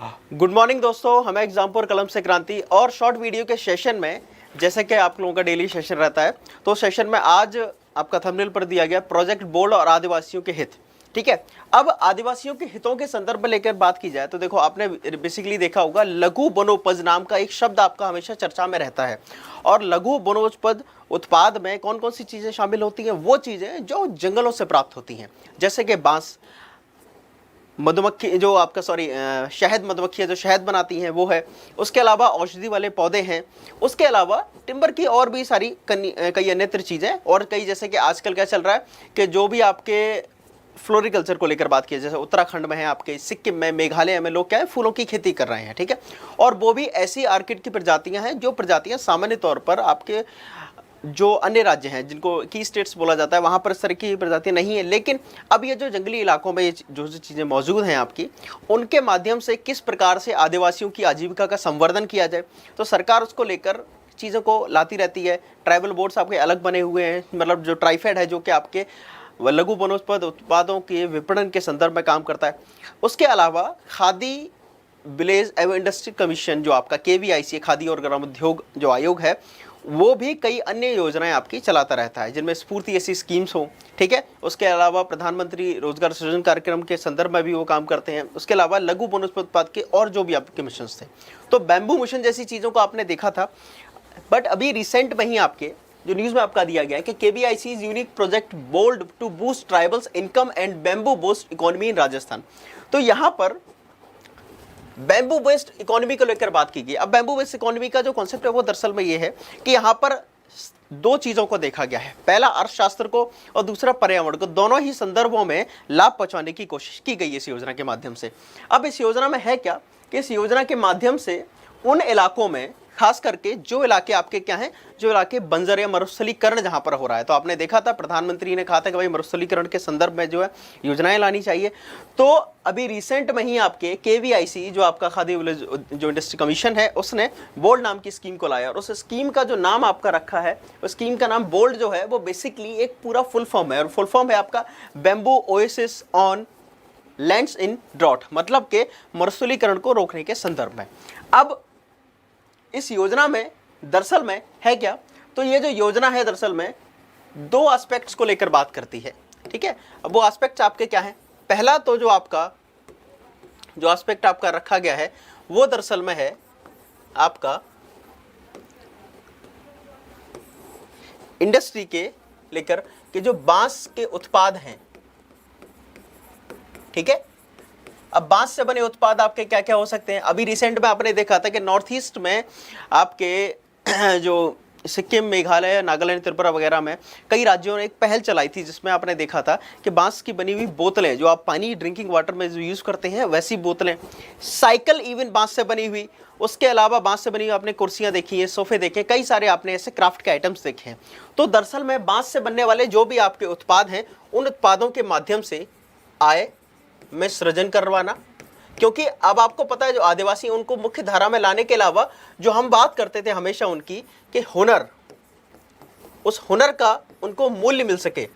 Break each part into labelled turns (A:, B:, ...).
A: Good morning दोस्तों, हम एग्जामपुर कलम से क्रांति और शॉर्ट वीडियो के सेशन में, जैसे कि आप लोगों का डेली सेशन रहता है, तो सेशन में आज आपका थंबनेल पर दिया गया प्रोजेक्ट बोल्ड और आदिवासियों के हित। ठीक है, अब आदिवासियों के हितों के संदर्भ में लेकर बात की जाए तो देखो, आपने बेसिकली देखा होगा लघु वनोपज नाम का एक शब्द आपका हमेशा चर्चा में रहता है। और लघु वनोपज उत्पाद में कौन कौन सी चीजें शामिल होती हैं? वो चीजें जो जंगलों से प्राप्त होती हैं, जैसे कि बांस, मधुमक्खी जो आपका शहद, मधुमक्खियाँ जो शहद बनाती हैं वो है। उसके अलावा औषधि वाले पौधे हैं। उसके अलावा टिम्बर की और भी सारी कई अन्यत्र चीज़ें, और कई, जैसे कि आजकल क्या चल रहा है कि जो भी आपके फ्लोरिकल्चर को लेकर बात की, जैसे उत्तराखंड में है, आपके सिक्किम में, मेघालय में लोग क्या है, फूलों की खेती कर रहे हैं। ठीक है, और वो भी ऐसी आर्किड की प्रजातियां हैं जो प्रजातियां सामान्य तौर पर आपके जो अन्य राज्य हैं, जिनको की स्टेट्स बोला जाता है, वहाँ पर इस तरह की प्रजाति नहीं है। लेकिन अब ये जो जंगली इलाकों में ये जो चीज़ें मौजूद हैं आपकी, उनके माध्यम से किस प्रकार से आदिवासियों की आजीविका का संवर्धन किया जाए, तो सरकार उसको लेकर चीज़ों को लाती रहती है। ट्राइबल बोर्ड्स आपके अलग बने हुए हैं, मतलब जो ट्राइफेड है, जो कि आपके लघु वनोत्पाद उत्पादों के विपणन के संदर्भ में काम करता है। उसके अलावा खादी विलेज एवं इंडस्ट्री कमीशन, जो आपका KVIC, खादी और ग्रामोद्योग जो आयोग है, वो भी कई अन्य योजनाएं आपकी चलाता रहता है, जिनमें स्फूर्ति ऐसी स्कीम्स हो। ठीक है, उसके अलावा प्रधानमंत्री रोजगार सृजन कार्यक्रम के संदर्भ में भी वो काम करते हैं। उसके अलावा लघु वनोत्पाद उत्पाद के और जो भी आपके मिशन थे, तो बैम्बू मिशन जैसी चीज़ों को आपने देखा था। बट अभी रिसेंट में ही आपके जो न्यूज़ में आपका दिया गया है कि KVIC unique project bold to boost tribals income and bamboo boost economy in Rajasthan. तो यहाँ पर बैम्बू बेस्ड इकोनॉमी को लेकर बात की गई। अब बैम्बू बेस्ड इकोनॉमी का जो कॉन्सेप्ट है वो दरअसल में ये है कि यहाँ पर दो चीजों को देखा गया है, पहला अर्थशास्त्र को और दूसरा पर्यावरण को, दोनों ही संदर्भों में लाभ पहुंचाने की कोशिश की गई इस योजना के माध्यम से। अब इस योजना में है क्या कि इस योजना के माध्यम से उन इलाकों में, खास करके जो इलाके आपके क्या हैं, जो इलाके बंजर या मरुस्थलीकरण जहां पर हो रहा है, तो आपने देखा था प्रधानमंत्री ने कहा था कि भाई मरुस्थलीकरण के संदर्भ में जो है योजनाएं लानी चाहिए। तो अभी रिसेंट में ही आपके KVIC, जो आपका खादी विलेज जो इंडस्ट्री कमीशन है, उसने बोल्ड नाम की स्कीम को लाया। और उस स्कीम का जो नाम आपका रखा है, उस स्कीम का नाम बोल्ड जो है, वो बेसिकली एक पूरा फुल फॉर्म है, और फुल फॉर्म है आपका bamboo oasis on lands in drought, मतलब के मरुस्थलीकरण को रोकने के संदर्भ में। अब इस योजना में दरअसल में है क्या, तो ये जो योजना है दरअसल में दो एस्पेक्ट्स को लेकर बात करती है। ठीक है, अब वो एस्पेक्ट्स आपके क्या है? पहला तो जो एस्पेक्ट आपका रखा गया है वो दरअसल में है आपका इंडस्ट्री के लेकर कि जो बांस के उत्पाद हैं। ठीक है, अब बांस से बने उत्पाद आपके क्या क्या हो सकते हैं? अभी रिसेंट में आपने देखा था कि नॉर्थ ईस्ट में आपके जो सिक्किम, मेघालय, नागालैंड, त्रिपुरा वगैरह में कई राज्यों ने एक पहल चलाई थी, जिसमें आपने देखा था कि बांस की बनी हुई बोतलें, जो आप पानी ड्रिंकिंग वाटर में जो यूज़ करते हैं, वैसी बोतलें, साइकिल इवन बांस से बनी हुई, उसके अलावा बांस से बनी हुई आपने कुर्सियाँ देखी हैं, सोफे देखे, कई सारे आपने ऐसे क्राफ्ट के आइटम्स देखे हैं। तो दरअसल में बांस से बनने वाले जो भी आपके उत्पाद हैं, उन उत्पादों के माध्यम से आय में सृजन करवाना, क्योंकि अब आपको पता है जो आदिवासी, उनको मुख्य धारा में लाने के अलावा जो हम बात करते थे हमेशा उनकी कि हुनर, उस हुनर का उनको मूल्य मिल सके,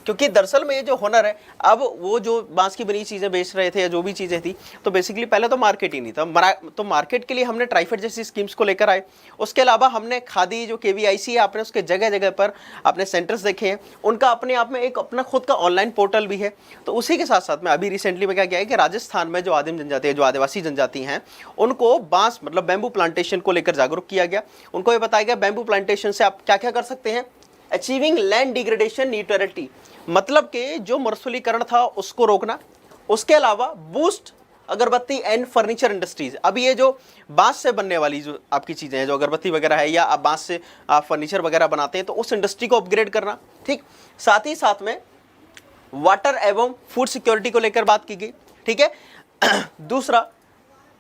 A: क्योंकि दरअसल में ये जो हुनर है, अब वो जो बांस की बनी चीज़ें बेच रहे थे या जो भी चीज़ें थी, तो बेसिकली पहले तो मार्केट ही नहीं था। तो मार्केट के लिए हमने ट्राइफेड जैसी स्कीम्स को लेकर आए। उसके अलावा हमने खादी जो KVIC है, आपने उसके जगह जगह पर आपने सेंटर्स देखे हैं, उनका अपने आप में एक अपना खुद का ऑनलाइन पोर्टल भी है। तो उसी के साथ साथ में अभी रिसेंटली में क्या किया है कि राजस्थान में जो आदिम जनजाति है, जो आदिवासी जनजाति हैं, उनको बांस मतलब बैम्बू प्लांटेशन को लेकर जागरूक किया गया। उनको ये बताया गया बैम्बू प्लांटेशन से आप क्या क्या कर सकते हैं। अचीविंग लैंड डिग्रेडेशन न्यूट्रलिटी, मतलब कि जो मरुस्थलीकरण था उसको रोकना। उसके अलावा बूस्ट अगरबत्ती एंड फर्नीचर इंडस्ट्रीज, अब ये जो बांस से बनने वाली जो आपकी चीज़ें हैं, जो अगरबत्ती वगैरह है, या आप बांस से आप फर्नीचर वगैरह बनाते हैं, तो उस इंडस्ट्री को अपग्रेड करना। ठीक, साथ ही साथ में वाटर एवं फूड सिक्योरिटी को लेकर बात की गई। ठीक है, दूसरा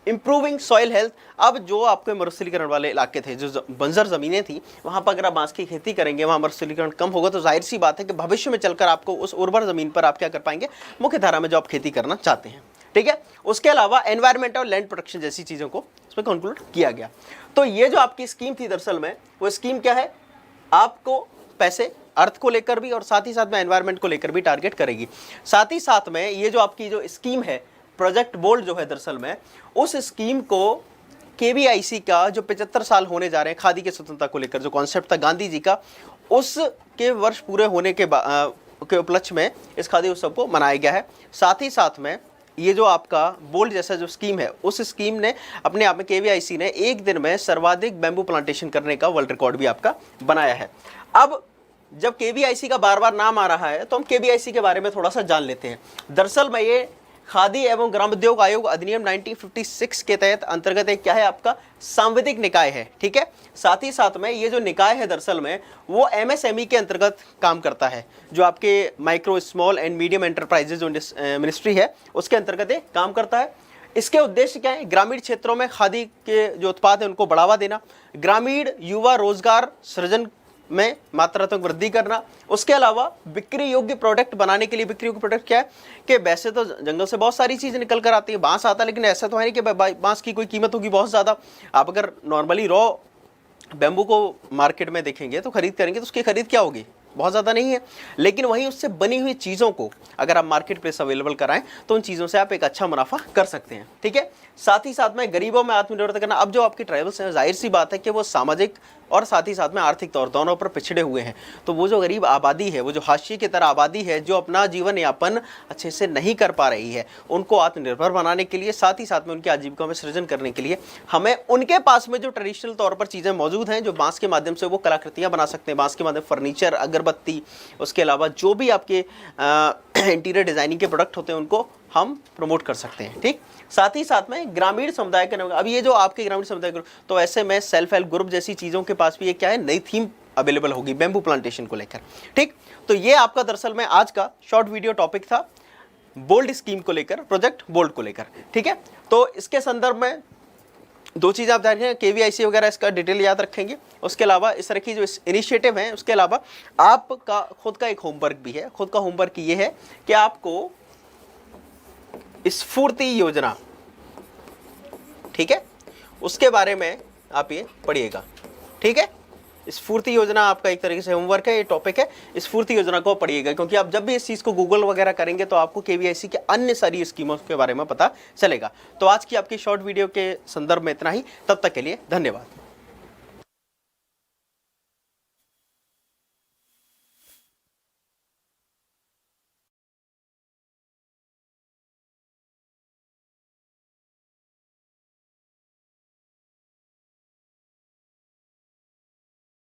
A: इंप्रूविंग सॉइल हेल्थ, अब जो आपके मरुस्थलीकरण वाले इलाके थे, जो बंजर ज़मीनें थी, वहाँ पर अगर आप बांस की खेती करेंगे, वहाँ मरुस्थलीकरण कम होगा, तो जाहिर सी बात है कि भविष्य में चलकर आपको उस उर्वर ज़मीन पर आप क्या कर पाएंगे, मुख्य धारा में जो आप खेती करना चाहते हैं। ठीक है, उसके अलावा एनवायरमेंट और लैंड प्रोटेक्शन जैसी चीज़ों को इसमें कंक्लूड किया गया। तो ये जो आपकी स्कीम थी दरअसल में, वो स्कीम क्या है, आपको पैसे अर्थ को लेकर भी और साथ ही साथ में एनवायरमेंट को लेकर भी टारगेट करेगी। साथ ही साथ में ये जो आपकी जो स्कीम है प्रोजेक्ट बोल्ड जो है दरअसल में उस स्कीम को केवीआईसी का जो 75 साल होने जा रहे हैं खादी की स्वतंत्रता को लेकर, जो कॉन्सेप्ट था गांधी जी का, उसके वर्ष पूरे होने के उपलक्ष्य में इस खादी उत्सव को मनाया गया है। साथ ही साथ में ये जो आपका बोल्ड जैसा जो स्कीम है, उस स्कीम ने अपने आप में केवीआईसी ने एक दिन में सर्वाधिक बैम्बू प्लांटेशन करने का वर्ल्ड रिकॉर्ड भी आपका बनाया है। अब जब केवीआईसी का बार बार नाम आ रहा है तो हम केवीआईसी के बारे में थोड़ा सा जान लेते हैं। दरअसल में ये खादी एवं ग्रामोद्योग आयोग अधिनियम 1956 के तहत अंतर्गत एक क्या है आपका सांविधिक निकाय है, ठीक है। साथ ही साथ में ये जो निकाय है दरअसल में वो एमएसएमई के अंतर्गत काम करता है, जो आपके micro small and medium enterprises जो मिनिस्ट्री है उसके अंतर्गत ये काम करता है। इसके उद्देश्य क्या है? ग्रामीण क्षेत्रों में खादी के जो उत्पाद है उनको बढ़ावा देना, ग्रामीण युवा रोजगार सृजन में मात्रात्मक वृद्धि करना, उसके अलावा बिक्री योग्य प्रोडक्ट बनाने के लिए, बिक्री योग्य प्रोडक्ट क्या है कि वैसे तो जंगल से बहुत सारी चीज़ निकल कर आती है, बांस आता है, लेकिन ऐसा तो है नहीं कि बांस की कोई कीमत होगी बहुत ज़्यादा। आप अगर नॉर्मली रॉ बैम्बू को मार्केट में देखेंगे तो खरीद करेंगे तो उसकी खरीद क्या होगी, बहुत ज़्यादा नहीं है। लेकिन वहीं उससे बनी हुई चीज़ों को अगर आप मार्केट प्लेस अवेलेबल कराएं तो उन चीज़ों से आप एक अच्छा मुनाफा कर सकते हैं, ठीक है। साथ ही साथ में गरीबों में आत्मनिर्भर करना। अब जो आपके ट्राइबल्स हैं, जाहिर सी बात है कि वो सामाजिक और साथ ही साथ में आर्थिक तौर दोनों पर पिछड़े हुए हैं। तो वो जो गरीब आबादी है, वो जो हाशिए की तरह आबादी है, जो अपना जीवन यापन अच्छे से नहीं कर पा रही है, उनको आत्मनिर्भर बनाने के लिए, साथ ही साथ में उनकी आजीविका में सृजन करने के लिए हमें उनके पास में जो ट्रेडिशनल तौर पर चीज़ें मौजूद हैं, जो बांस के माध्यम से वो कलाकृतियाँ बना सकते हैं, बांस के माध्यम फर्नीचर, अगरबत्ती, उसके अलावा जो भी आपके इंटीरियर डिजाइनिंग के प्रोडक्ट होते हैं उनको हम प्रमोट कर सकते हैं, ठीक। साथ ही साथ में ग्रामीण समुदाय के, अब ये जो आपके ग्रामीण समुदाय ग्रुप, तो ऐसे में सेल्फ हेल्प ग्रुप जैसी चीज़ों के पास भी ये क्या है, नई थीम अवेलेबल होगी बैम्बू प्लांटेशन को लेकर, ठीक। तो ये आपका दरअसल में आज का शॉर्ट वीडियो टॉपिक था बोल्ड स्कीम को लेकर, प्रोजेक्ट बोल्ड को लेकर, ठीक है। तो इसके संदर्भ में दो चीज़ आप ध्यान रखें, केवीआईसी वगैरह इसका डिटेल याद रखेंगे। उसके अलावा इस तरह की जो इनिशिएटिव हैं, उसके अलावा आपका खुद का एक होमवर्क भी है। खुद का होमवर्क ये है कि आपको स्फूर्ति योजना, ठीक है, उसके बारे में आप ये पढ़िएगा, ठीक है। स्फूर्ति योजना आपका एक तरीके से होमवर्क है, ये टॉपिक है, स्फूर्ति योजना को पढ़िएगा, क्योंकि आप जब भी इस चीज़ को गूगल वगैरह करेंगे तो आपको केवीआईसी के अन्य सारी स्कीमों के बारे में पता चलेगा। तो आज की आपकी शॉर्ट वीडियो के संदर्भ में इतना ही, तब तक के लिए धन्यवाद।